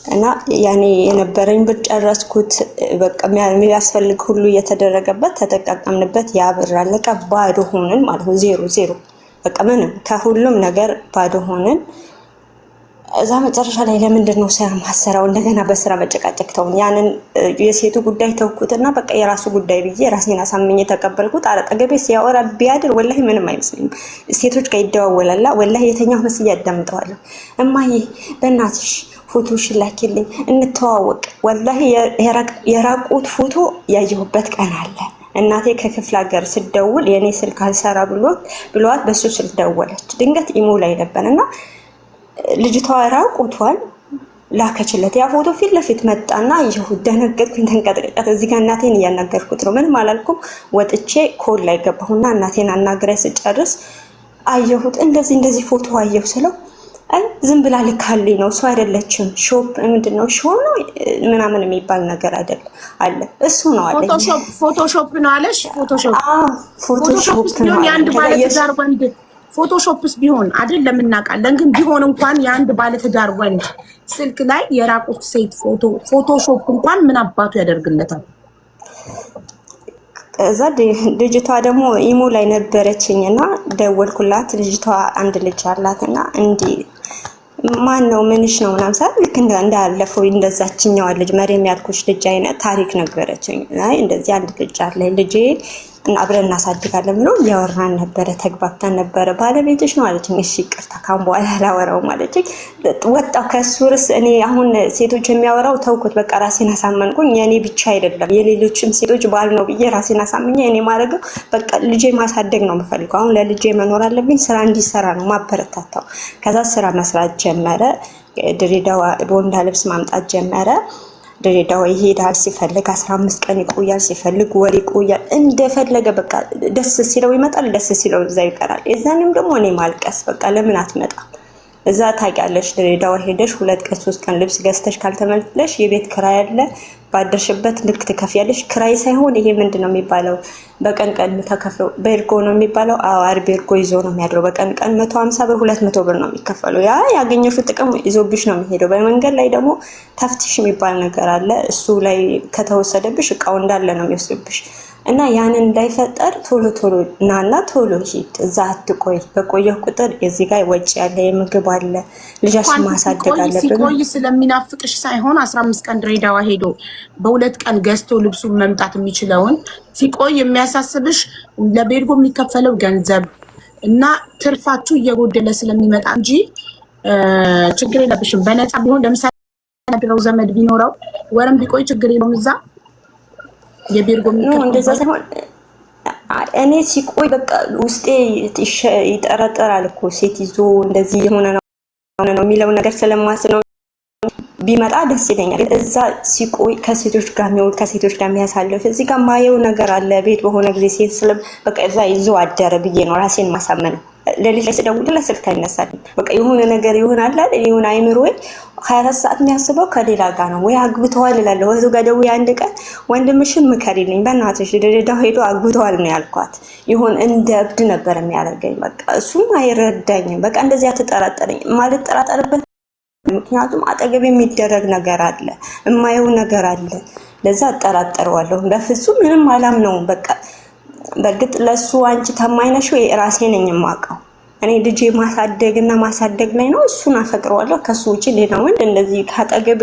እና ያኔ የነበረኝ ብር ጨረስኩት። በቃ የሚያስፈልግ ሁሉ እየተደረገበት ተጠቃቀምንበት። ያ ብር አለቀ። ባዶ ሆነን ማለት ነው። ዜሮ በቃ ምንም ከሁሉም ነገር ባዶ ሆነን። እዛ መጨረሻ ላይ ለምንድን ነው ስራ ማሰራው? እንደገና በስራ መጨቃጨቅ ተውን። ያንን የሴቱ ጉዳይ ተውኩትና በቃ የራሱ ጉዳይ ብዬ ራሴን አሳምኜ ተቀበልኩት። አጠገቤ ሲያወራ ቢያድር ወላሂ ምንም አይመስለኝም። ሴቶች ጋር ይደዋወላላ። ወላሂ የተኛው መስዬ ያዳምጠዋለሁ። እማዬ በእናትሽ ፎቶሽ ላኪልኝ እንተዋወቅ። ወላሂ የራቁት ፎቶ ያየሁበት ቀን አለ። እናቴ ከክፍለ ሀገር ስደውል የኔ ስልክ አልሰራ ብሏት በሱ ስልክ ደወለች። ድንገት ኢሞ ላይ ነበርና ልጅቷ ራቁቷን ላከችለት። ያ ፎቶ ፊት ለፊት መጣና ይሁን ደነገጥኩኝ፣ ተንቀጥቀጥ። እዚህ ጋር እናቴን እያናገርኩት ነው። ምንም አላልኩም። ወጥቼ ኮል ላይ ገባሁና እናቴን አናግሬ ስጨርስ አየሁት። እንደዚህ ፎቶ አየሁ ስለው አይ ዝም ብላ ልካልኝ ነው፣ እሱ አይደለችም። ሾፕ ምንድነው ሾው ነው ምናምን የሚባል ነገር አይደል አለ። እሱ ነው አለ። ፎቶሾፕ ነው አለሽ? ፎቶሾፕ ነው የአንድ ባለትዳር ወንድ ፎቶሾፕስ ቢሆን አይደለም እናውቃለን። ግን ቢሆን እንኳን የአንድ ባለትዳር ወንድ ስልክ ላይ የራቁት ሴት ፎቶሾፕ እንኳን ምን አባቱ ያደርግለታል? እዛ ልጅቷ ደግሞ ኢሞ ላይ ነበረችኝና ደወልኩላት። ልጅቷ አንድ ልጅ አላትና እንዲህ ማን ነው ምንሽ ነው ምናምን ሳይል ልክ እንዳለፈው እንደዛችኛዋ ልጅ መሪም ያልኩሽ ልጅ አይነት ታሪክ ነገረችኝ። አይ እንደዚህ አንድ ልጅ አለ ልጄ እና አብረን እናሳድጋለን ብሎ እያወራን ነበረ፣ ተግባብተን ነበረ። ባለቤትሽ ነው አለችኝ። እሺ ይቅርታ ካሁን በኋላ አላወራውም አለችኝ። ወጣሁ ከሱ ርዕስ። እኔ አሁን ሴቶች የሚያወራው ተውኩት፣ በቃ ራሴን አሳመንኩኝ። የኔ ብቻ አይደለም የሌሎችም ሴቶች ባል ነው ብዬ ራሴን አሳምኜ እኔ ማድረገው በቃ ልጄ ማሳደግ ነው የምፈልገው። አሁን ለልጄ መኖር አለብኝ፣ ስራ እንዲሰራ ነው ማበረታታው። ከዛ ስራ መስራት ጀመረ። ድሬዳዋ ቦንዳ ልብስ ማምጣት ጀመረ። ድሬዳዋ ይሄዳል፣ ሲፈልግ 15 ቀን ይቆያል፣ ሲፈልግ ወር ይቆያል። እንደፈለገ በቃ ደስ ሲለው ይመጣል፣ ደስ ሲለው እዛ ይቀራል። የዛንም ደግሞ እኔ ማልቀስ በቃ ለምን አትመጣም? እዛ ታውቂያለሽ ድሬዳዋ ሄደሽ 2 ቀን 3 ቀን ልብስ ገዝተሽ ካልተመለሽ የቤት ክራይ አለ፣ ባደርሽበት ልክ ትከፍያለሽ። ክራይ ሳይሆን ይሄ ምንድነው የሚባለው በቀን ቀን ተከፍለው ቤርጎ ነው የሚባለው። አዋር ቤርጎ ይዞ ነው የሚያድረው። በቀን ቀን 150 ብር 200 ብር ነው የሚከፈለው። ያ ያገኘሽው ጥቅም ይዞብሽ ነው የሚሄደው። በመንገድ ላይ ደግሞ ተፍትሽ የሚባል ነገር አለ። እሱ ላይ ከተወሰደብሽ እቃው እንዳለ ነው የሚወስድብሽ። እና ያንን እንዳይፈጠር ቶሎ ቶሎ ናና ቶሎ ሂድ፣ እዛ አትቆይ። በቆየህ ቁጥር እዚህ ጋር ወጪ ያለ የምግብ አለ፣ ልጅሽን ማሳደግ አለብን። ሲቆይ ስለሚናፍቅሽ ሳይሆን 15 ቀን ድሬዳዋ ሄዶ በ2 ቀን ገዝቶ ልብሱን መምጣት የሚችለውን ሲቆይ የሚያሳስብሽ ለቤርጎ የሚከፈለው ገንዘብ እና ትርፋችሁ እየጎደለ ስለሚመጣ እንጂ ችግር የለብሽም። በነፃ ቢሆን ለምሳሌ ድረው ዘመድ ቢኖረው ወርም ቢቆይ ችግር የለውም። እዛ የቤርጎ እንደዛ ሳይሆን እኔ ሲቆይ በቃ ውስጤ ይጠረጠራል እኮ ሴት ይዞ እንደዚህ የሆነ ነው የሚለው ነገር ስለማስብ ነው። ቢመጣ ደስ ይለኛል። እዛ ሲቆይ ከሴቶች ጋር የሚውል ከሴቶች ጋር የሚያሳልፍ እዚህ ጋር ማየው ነገር አለ። ቤት በሆነ ጊዜ ሴት ስለም በቃ እዛ ይዞ አደረ ብዬ ነው ራሴን ማሳመነው። ለሊት ላይ ስደውልለት ስልክ አይነሳልኝ። በቃ የሆነ ነገር ይሆናል አይደል? የሆነ አይምሮ 24 ሰዓት የሚያስበው ከሌላ ጋር ነው። ወይ አግብተዋል እላለሁ። ወይስ ጋር ደውዬ አንድ ቀን ወንድምሽን ምከሪልኝ በእናትሽ ድሬዳዋ ሄዶ አግብተዋል ነው ያልኳት። ይሁን እንደ እብድ ነበር የሚያደርገኝ። በቃ እሱም አይረዳኝም። በቃ እንደዚህ አትጠራጠረኝ ማለት ጠራጠርበት። ምክንያቱም አጠገብ የሚደረግ ነገር አለ፣ የማየው ነገር አለ። ለዛ አጠራጠረዋለሁ። በፍጹም ምንም አላምነውም። በቃ በእርግጥ ለሱ አንቺ ታማኝ ነሽ ወይ? ራሴ ነኝ የማውቀው። እኔ ልጄ ማሳደግና ማሳደግ ላይ ነው። እሱን አፈቅረዋለሁ። ከሱ ውጪ ሌላ ወንድ እንደዚህ ካጠገቤ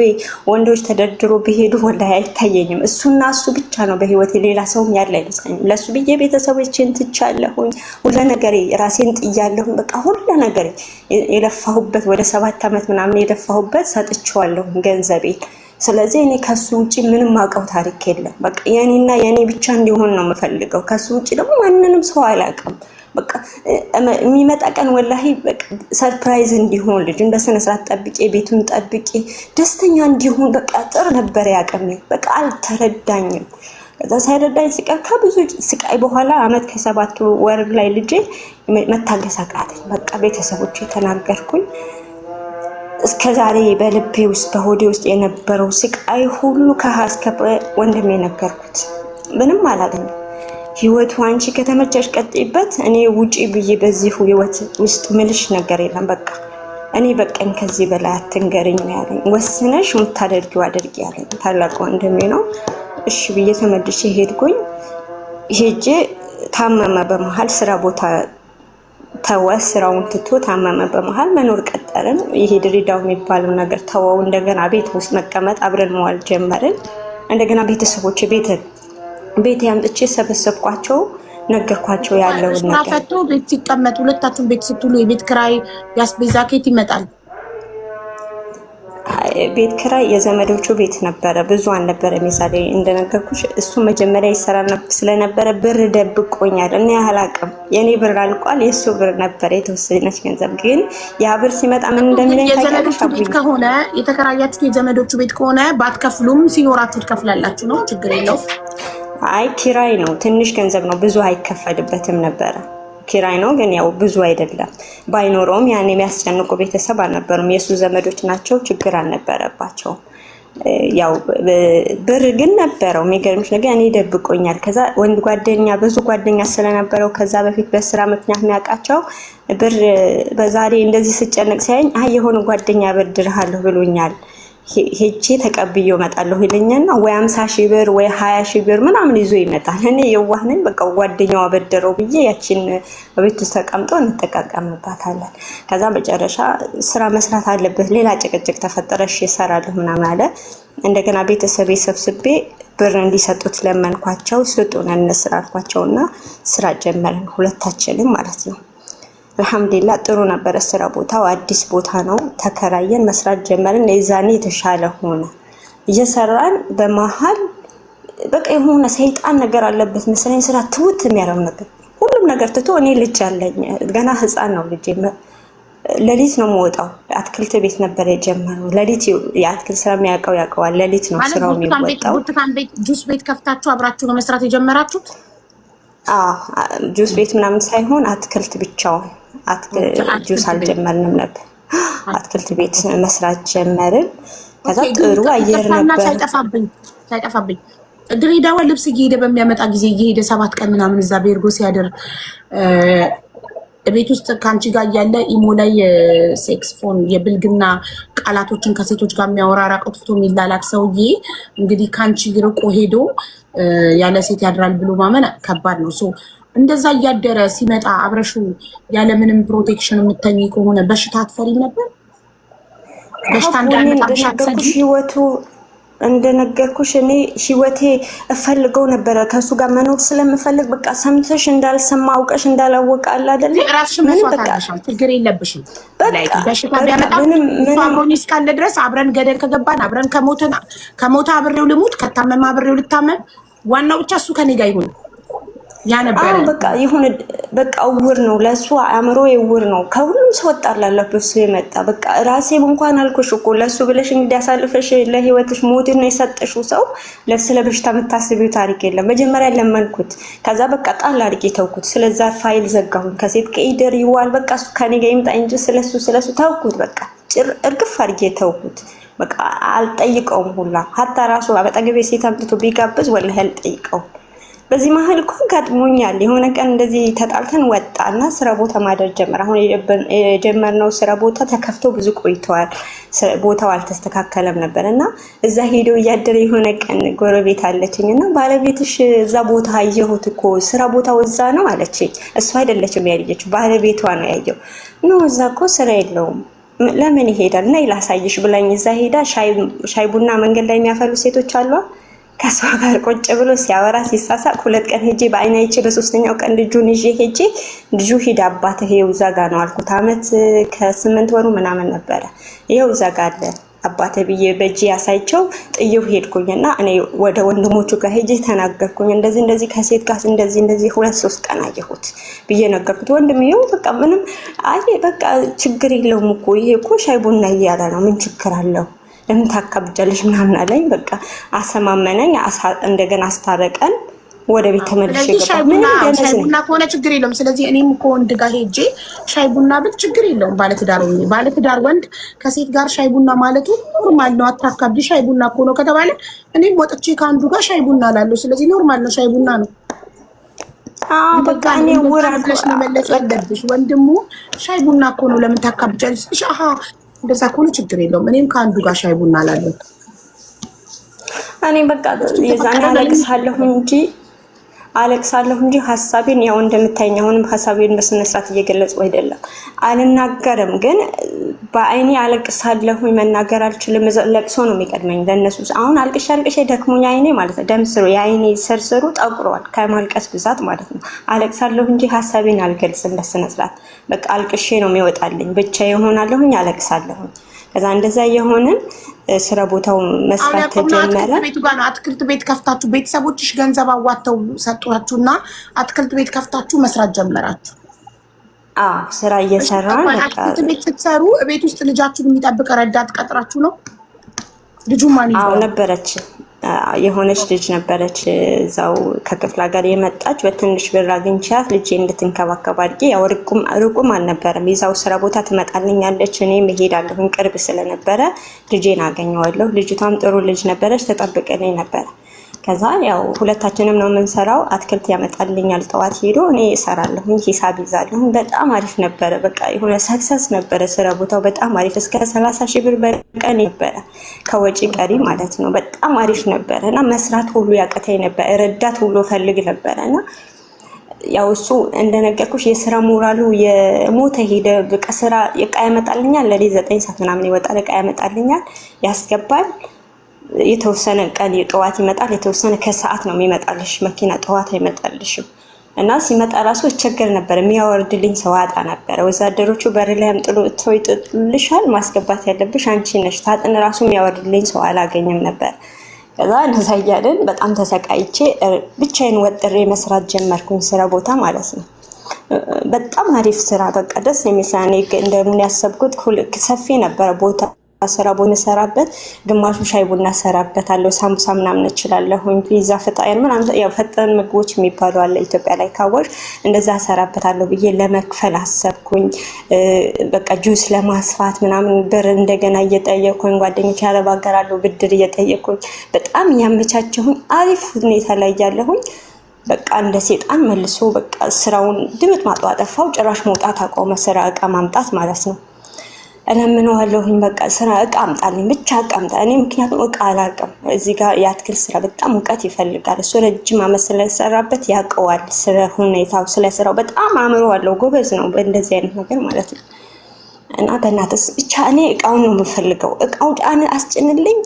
ወንዶች ተደርድሮ ቢሄዱ ወላሂ አይታየኝም። እሱና እሱ ብቻ ነው በህይወቴ፣ ሌላ ሰውም ያለ አይመስለኝም። ለሱ ብዬ ቤተሰቦቼን ትቻለሁኝ፣ ሁሉ ነገሬ ራሴን ጥያለሁኝ። በቃ ሁሉ ነገሬ የለፋሁበት ወደ 7 ዓመት ምናምን የለፋሁበት ሰጥቼዋለሁ ገንዘቤን። ስለዚህ እኔ ከሱ ውጪ ምንም ማውቀው ታሪክ የለም። በቃ የኔና የኔ ብቻ እንዲሆን ነው የምፈልገው። ከሱ ውጪ ደግሞ ማንንም ሰው አላውቅም። በቃ የሚመጣ ቀን ወላሂ በቃ ሰርፕራይዝ እንዲሆን ልጅን በስነ ስርዓት ጠብቄ ቤቱን ጠብቄ ደስተኛ እንዲሆን በቃ ጥር ነበር ያቀመ። በቃ አልተረዳኝም። ከዛ ሳይረዳኝ ሲቀር ከብዙ ስቃይ በኋላ አመት ከ7 ወር ላይ ልጄ መታገስ አቃተኝ። በቃ ቤተሰቦቼ ተናገርኩኝ። እስከዛሬ በልቤ ውስጥ በሆዴ ውስጥ የነበረው ስቃይ ሁሉ ከሀስከበ ወንድሜ ነገርኩት። ምንም አላለኝም። ህይወቱ አንቺ ከተመቸሽ ቀጥይበት፣ እኔ ውጪ ብዬ በዚህ ህይወት ውስጥ ምልሽ ነገር የለም። በቃ እኔ በቀን ከዚህ በላይ አትንገሪኝ ነው ያለኝ። ወስነሽ የምታደርጊው አድርጊ ያለኝ ታላቅ ወንድሜ ነው። እሺ ብዬ ተመልሼ ሄድኩኝ። ሄጄ ታመመ። በመሀል ስራ ቦታ ተወ፣ ስራውን ትቶ ታመመ። በመሀል መኖር ቀጠልን። ይሄ ድሬዳው የሚባለው ነገር ተወው። እንደገና ቤት ውስጥ መቀመጥ አብረን መዋል ጀመርን። እንደገና ቤተሰቦች ቤት ያምጥቼ ሰበሰብኳቸው፣ ነገርኳቸው ያለውን ነገር። ፈቶ ቤት ሲቀመጥ ሁለታችሁም ቤት ስትሉ የቤት ክራይ ያስቤዛ ከየት ይመጣል? ቤት ክራይ የዘመዶቹ ቤት ነበረ፣ ብዙ አልነበረ። ምሳሌ እንደነገርኩሽ እሱ መጀመሪያ ይሰራ ስለነበረ ብር ደብቆኛል። እኔ አላውቅም። የኔ ብር አልቋል፣ የሱ ብር ነበር የተወሰነች ገንዘብ። ግን ያ ብር ሲመጣ ምን እንደሚለኝ ታውቂያለሽ? ቤት ከሆነ የተከራያችሁ የዘመዶቹ ቤት ከሆነ ባትከፍሉም ሲኖራችሁ ትከፍላላችሁ ነው፣ ችግር የለው። አይ ኪራይ ነው፣ ትንሽ ገንዘብ ነው፣ ብዙ አይከፈልበትም ነበረ። ኪራይ ነው ግን ያው ብዙ አይደለም። ባይኖረውም ያን የሚያስጨንቁ ቤተሰብ አልነበሩም። የሱ ዘመዶች ናቸው፣ ችግር አልነበረባቸውም። ያው ብር ግን ነበረው። የሚገርምሽ ነገር እኔ ደብቆኛል። ከዛ ወንድ ጓደኛ ብዙ ጓደኛ ስለነበረው ከዛ በፊት በስራ ምክንያት የሚያውቃቸው ብር በዛሬ እንደዚህ ስጨነቅ ሲያየኝ አይ የሆነ ጓደኛ በድርሃለሁ ብሎኛል ሄጄ ተቀብዬው እመጣለሁ ይለኛልና ወይ 50 ሺህ ብር ወይ 20 ሺህ ብር ምናምን ይዞ ይመጣል። እኔ የዋህ ነኝ። በቃ ጓደኛው አበደረው ብዬ ያቺን በቤት ውስጥ ተቀምጦ እንጠቃቀምባታለን። ከዛ መጨረሻ ስራ መስራት አለበት፣ ሌላ ጭቅጭቅ ተፈጠረ። እሺ እሰራለሁ ምናምን አለ። እንደገና ቤተሰቤ ሰብስቤ ብር እንዲሰጡት ለመንኳቸው። ስጡን እንስራ አልኳቸውና ስራ ጀመርን ሁለታችንም ማለት ነው። አልሐምዱሊላህ ጥሩ ነበረ ስራ ቦታው። አዲስ ቦታ ነው። ተከራየን መስራት ጀመርን። የዛኔ የተሻለ ሆነ። እየሰራን በመሀል በቃ የሆነ ሰይጣን ነገር አለበት መሰለኝ ስራ ትውት የሚያረው ነገር ሁሉም ነገር ትቶ እኔ ልጅ አለኝ ገና ህፃን ነው ልጅ። ለሊት ነው የምወጣው። አትክልት ቤት ነበር የጀመረው። ለሊት የአትክልት ስራ የሚያውቀው ያውቀዋል። ለሊት ነው ስራው የሚወጣው። ብርቱካን ቤት ጁስ ቤት ከፍታችሁ አብራችሁ ነው መስራት የጀመራችሁት? ጁስ ቤት ምናምን ሳይሆን አትክልት ብቻውን። ጁስ አልጀመርንም ነበር። አትክልት ቤት መስራት ጀመርን። ከዛ ጥሩ አየር ነበር። ሳይጠፋብኝ ድሬዳዋ ልብስ እየሄደ በሚያመጣ ጊዜ እየሄደ 7 ቀን ምናምን እዛ ቤርጎ ሲያደር ቤት ውስጥ ከአንቺ ጋር እያለ ኢሞ ላይ ሴክስፎን የብልግና ቃላቶችን ከሴቶች ጋር የሚያወራ ራቆት ፍቶ የሚላላክ ሰውዬ እንግዲህ ከአንቺ ርቆ ሄዶ ያለ ሴት ያድራል ብሎ ማመን ከባድ ነው። እንደዛ እያደረ ሲመጣ አብረሹ ያለምንም ፕሮቴክሽን የምተኝ ከሆነ በሽታ አትፈሪም ነበር? በሽታ እንዳይመጣብሽ አትሰጊም? ህይወቱ እንደነገርኩሽ እኔ ህይወቴ እፈልገው ነበር ከሱ ጋር መኖር ስለምፈልግ በቃ ሰምተሽ እንዳልሰማ አውቀሽ እንዳላወቀ አለ አይደል? ራስሽ መስዋዕት አድርገሻል። ችግር የለብሽም። በሽታ ቢያመጣ አብሮኝ እስካለ ድረስ አብረን ገደል ከገባን አብረን ከሞተ አብሬው ልሙት፣ ከታመመ አብሬው ልታመም፣ ዋናው ብቻ እሱ ከኔ ጋር ይሁን። ያ ነበር በቃ ይሁን። በቃ እውር ነው ለሱ አእምሮ እውር ነው። ከሁሉም ሰው ወጣላለበት እሱ የመጣ በቃ ራሴም እንኳን አልኩሽ እኮ ለሱ ብለሽ እንዲያሳልፈሽ ለህይወትሽ ሞትን ነው የሰጠሽው ሰው ለስለ በሽታ የምታስቢው ታሪክ የለም። መጀመሪያ ለመንኩት፣ ከዛ በቃ ጣል አድርጌ ተውኩት። ስለዛ ፋይል ዘጋሁኝ። ከሴት ከኢደር ይዋል በቃ እሱ ከኔ ጋር ይምጣ እንጂ ስለሱ ተውኩት። በቃ እርግፍ አድርጌ ተውኩት። በቃ አልጠይቀውም ሁላ ሀታ ራሱ በጠገቤ ሴት አምጥቶ ቢጋብዝ ወላሂ አልጠይቀውም። በዚህ መሀል እኮ ጋጥሞኛል። የሆነ ቀን እንደዚህ ተጣልተን ወጣና ስራ ቦታ ማደር ጀመረ። አሁን የጀመርነው ስራ ቦታ ተከፍቶ ብዙ ቆይተዋል። ቦታው አልተስተካከለም ነበርና እዛ ሄዶ እያደረ የሆነ ቀን ጎረቤት አለችኝና ባለቤትሽ እዛ ቦታ አየሁት እኮ ስራ ቦታው እዛ ነው አለችኝ። እሷ አይደለችም ያየችው፣ ባለቤቷ ነው ያየው። ነው እዛ እኮ ስራ የለውም ለምን ይሄዳል? ነይ ላሳይሽ ብላኝ እዛ ሄዳ ሻይ ቡና መንገድ ላይ የሚያፈሉ ሴቶች አሉ። ከሷ ጋር ቁጭ ብሎ ሲያወራ ሲሳሳቅ 2 ቀን ሄጄ በአይኔ አይቼ በሶስተኛው ቀን ልጁን ይዤ ሄጄ ልጁ ሂድ አባትህ ይኸው እዛ ጋር ነው አልኩት። አመት ከ8 ወሩ ምናምን ነበረ። ይኸው እዛ ጋር አለ አባትህ ብዬ በእጄ ያሳይቸው ጥዬው ሄድኩኝና እኔ ወደ ወንድሞቹ ጋር ሄጄ ተናገርኩኝ። እንደዚህ ከሴት ጋር እንደዚህ 2-3 ቀን አየሁት ብዬ ነገርኩት። ወንድምየው በቃ ምንም አይ በቃ ችግር የለውም እኮ ይሄ እኮ ሻይ ቡና እያለ ነው ምን ችግር አለው ለምን ታካብጃለሽ ምናምን አለኝ። በቃ አሰማመነኝ። እንደገና አስታረቀን። ወደ ቤት ተመልሼ ገባ። ሻይ ቡና ከሆነ ችግር የለውም። ስለዚህ እኔም እኮ ወንድ ጋር ሄጄ ሻይ ቡና ብል ችግር የለውም። ባለትዳር ወንድ ከሴት ጋር ሻይ ቡና ማለቱ ኖርማል ነው። አታካብጂ ሻይ ቡና እኮ ነው ከተባለ እኔም ወጥቼ ከአንዱ ጋር ሻይ ቡና እላለሁ። ስለዚህ ኖርማል ነው፣ ሻይ ቡና ነው። በቃ እኔ ወራሽ መመለስ ያለብሽ ወንድሙ ሻይ ቡና እኮ ነው ለምን ታካብጃለሽ? እንደዛ ከሆነ ችግር የለውም። እኔም ከአንዱ ጋር ሻይ ቡና አላለሁ። እኔ በቃ የዛኔ አለቅሳለሁ እንጂ ሀሳቤን ያው እንደምታየኝ አሁንም ሀሳቤን በስነ ስርዓት እየገለጽኩ አይደለም። አልናገርም ግን በአይኔ አለቅሳለሁ። መናገር አልችልም። ለቅሶ ነው የሚቀድመኝ ለነሱ። አሁን አልቅሼ ደክሞኝ አይኔ ማለት ነው ደም ስሩ የአይኔ ስርስሩ ጠቁሯል ከማልቀስ ብዛት ማለት ነው። አለቅሳለሁ እንጂ ሀሳቤን አልገልጽም በስነ ስርዓት። በቃ አልቅሼ ነው የሚወጣልኝ። ብቻ ይሆናለሁኝ አለቅሳለሁ። ከዛ እንደዛ የሆነን ስራ ቦታው መስራት ተጀመረ። አትክልት ቤት ከፍታችሁ ቤተሰቦችሽ ገንዘብ አዋተው ሰጧችሁና አትክልት ቤት ከፍታችሁ መስራት ጀመራችሁ? ስራ እየሰራን አትክልት ቤት ስትሰሩ ቤት ውስጥ ልጃችሁን የሚጠብቅ ረዳት ቀጥራችሁ ነው? ልጁ ማን ይዘው ነበረች? የሆነች ልጅ ነበረች እዛው ከክፍለ ሀገር የመጣች በትንሽ ብር አግኝቻት ልጄ እንድትንከባከብ አድርጌ። ያው ርቁም አልነበረም። ይዛው ስራ ቦታ ትመጣልኛለች፣ እኔም እሄዳለሁ። ቅርብ ስለነበረ ልጄን አገኘዋለሁ። ልጅቷም ጥሩ ልጅ ነበረች፣ ተጠብቀኝ ነበረ። ከዛ ያው ሁለታችንም ነው የምንሰራው። አትክልት ያመጣልኛል ጠዋት ሄዶ እኔ እሰራለሁ፣ ሂሳብ ይዛለሁ። በጣም አሪፍ ነበረ። በቃ የሆነ ሰክሰስ ነበረ ስራ ቦታው በጣም አሪፍ። እስከ 30,000 ብር በቀን ነበረ ከወጪ ቀሪ ማለት ነው። በጣም አሪፍ ነበረ እና መስራት ሁሉ ያቀተኝ ነበር። ረዳት ሁሉ ፈልግ ነበረና ያው እሱ እንደነገርኩሽ የስራ ሞራሉ የሞተ ሄደ። በቃ ስራ እቃ ያመጣልኛል ለሌ 9 ሰዓት ምናምን ይወጣል። እቃ ያመጣልኛል፣ ያስገባል። የተወሰነ ቀን ጠዋት ይመጣል፣ የተወሰነ ከሰዓት ነው የሚመጣልሽ መኪና፣ ጠዋት አይመጣልሽም። እና ሲመጣ ራሱ እቸገር ነበር፣ የሚያወርድልኝ ሰው አጣ ነበር። ወዛደሮቹ በር ላይ አምጥተው ይጥሉልሻል፣ ማስገባት ያለብሽ አንቺ ነሽ። ታጥን ራሱ የሚያወርድልኝ ሰው አላገኝም ነበር። ከዛ እንደዛ እያልን በጣም ተሰቃይቼ ብቻዬን ወጥሬ መስራት ጀመርኩኝ፣ ስራ ቦታ ማለት ነው። በጣም አሪፍ ስራ፣ በቃ ደስ የሚል ስራ። እኔ እንደምን ያሰብኩት ሰፊ ነበረ ቦታ ስራ ቡና ሰራበት፣ ግማሹ ሻይ ቡና ሰራበታለሁ፣ ሳምቡሳ ምናምን እችላለሁኝ፣ ፒዛ፣ ፍጣየር ምናምን ያው ፈጣን ምግቦች የሚባሉ አለ ኢትዮጵያ ላይ ካወሽ እንደዛ ሰራበታለሁ ብዬ ለመክፈል አሰብኩኝ። በቃ ጁስ ለማስፋት ምናምን ብር እንደገና እየጠየኩኝ ጓደኞች ያረባገራለሁ ብድር እየጠየኩኝ በጣም ያመቻቸሁኝ አሪፍ ሁኔታ ላይ ያለሁኝ። በቃ እንደ ሴጣን መልሶ በቃ ስራውን ድምጥ ማጥፋው፣ ጭራሽ መውጣት አቆመ። ስራ እቃ ማምጣት ማለት ነው። እለምነዋለሁኝ በቃ ስራ እቃ አምጣልኝ፣ ብቻ እቃ አምጣ። እኔ ምክንያቱም እቃ አላውቅም። እዚህ ጋር የአትክልት ስራ በጣም እውቀት ይፈልጋል። እሱ ረጅም ዓመት ስለሰራበት ያውቀዋል፣ ስለ ሁኔታው፣ ስለ ስራው በጣም አእምሮ አለው። ጎበዝ ነው በእንደዚህ አይነት ነገር ማለት ነው። እና በእናትስ ብቻ እኔ እቃውን ነው የምፈልገው። እቃው ጫን አስጭንልኝ፣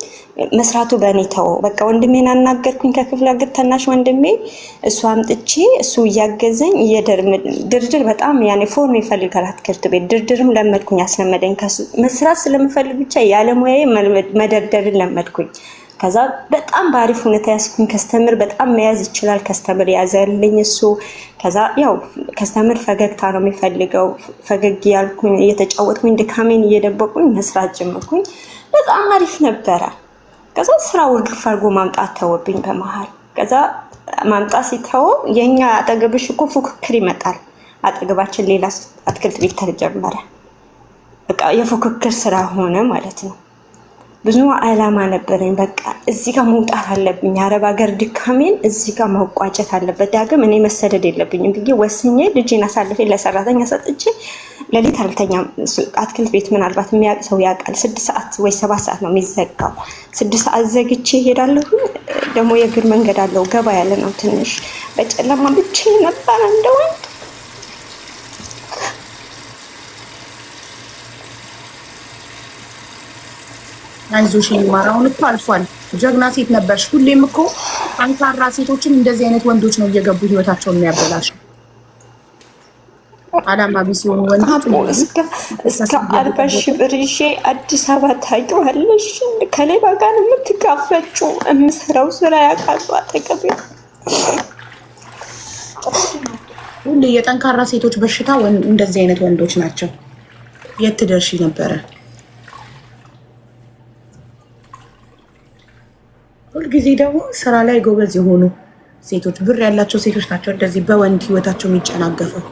መስራቱ በእኔ ተወው። በቃ ወንድሜን አናገርኩኝ፣ ከክፍለ ሀገር ታናሽ ወንድሜ፣ እሱ አምጥቼ እሱ እያገዘኝ ድርድር በጣም ያኔ ፎርም ይፈልጋል አትክልት ቤት። ድርድርም ለመድኩኝ፣ አስለመደኝ። መስራት ስለምፈልግ ብቻ ያለሙያዬ መደርደርን ለመድኩኝ። ከዛ በጣም በአሪፍ ሁኔታ ያስኩኝ። ከስተምር በጣም መያዝ ይችላል፣ ከስተምር ያዘልኝ እሱ። ከዛ ያው ከስተምር ፈገግታ ነው የሚፈልገው። ፈገግ ያልኩኝ እየተጫወትኩኝ ድካሜን እየደበቁኝ መስራት ጀመርኩኝ። በጣም አሪፍ ነበረ። ከዛ ስራው እርግፍ አድርጎ ማምጣት ተወብኝ በመሃል። ከዛ ማምጣት ሲተወው የኛ አጠገብሽ እኮ ፉክክር ይመጣል። አጠገባችን ሌላ አትክልት ቤት ተጀመረ። በቃ የፉክክር ስራ ሆነ ማለት ነው። ብዙ አላማ ነበረኝ። በቃ እዚህ ጋር መውጣት አለብኝ፣ አረብ ሀገር ድካሜን እዚህ ጋር ማቋጨት አለበት። ዳግም እኔ መሰደድ የለብኝም ብዬ ወስኜ ልጄን አሳልፌ ለሰራተኛ ሰጥቼ ለሊት አልተኛም። አትክልት ቤት ምናልባት የሚያውቅ ሰው ያውቃል፣ 6 ሰዓት ወይ 7 ሰዓት ነው የሚዘጋው። 6 ሰዓት ዘግቼ እሄዳለሁ። ደግሞ የእግር መንገድ አለው፣ ገባ ያለ ነው ትንሽ። በጨለማ ብቻዬን ነበር እንደወንድ። አይዞሽ ማራውን እኮ አልፏል። ጀግና ሴት ነበርሽ። ሁሌም እኮ ጠንካራ ሴቶችን እንደዚህ አይነት ወንዶች ነው እየገቡ ህይወታቸውን የሚያበላሹ። አላማ ቢስ የሆኑ ወንዶች እስከ 40 ሺህ ብር ይዤ አዲስ አበባ ታውቂዋለሽ፣ ከሌባ ጋር ነው የምትጋፈጪው። የምሰራው ስራ ያውቃሉ አጠገቤ። ሁሌ የጠንካራ ሴቶች በሽታ እንደዚህ አይነት ወንዶች ናቸው። የት ትደርሺ ነበረ? ሁልጊዜ ደግሞ ስራ ላይ ጎበዝ የሆኑ ሴቶች፣ ብር ያላቸው ሴቶች ናቸው እንደዚህ በወንድ ህይወታቸው የሚጨናገፈው።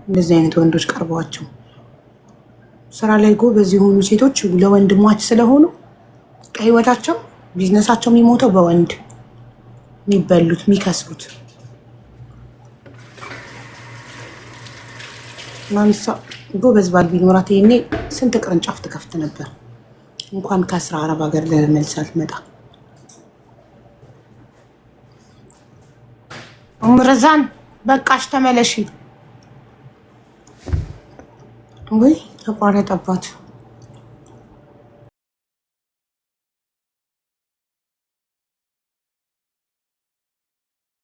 እንደዚህ አይነት ወንዶች ቀርበዋቸው ስራ ላይ ጎበዝ የሆኑ ሴቶች ለወንድ ሟች ስለሆኑ ህይወታቸው፣ ቢዝነሳቸው የሚሞተው በወንድ የሚበሉት የሚከስሩት። ማንሳ ጎበዝ ባል ቢኖራት ይሄኔ ስንት ቅርንጫፍ ትከፍት ነበር። እንኳን ከስራ አረብ ሀገር ለመልሳት መጣ። ረዛን በቃሽ ተመለሺ። ወይ ተቋረጠባት።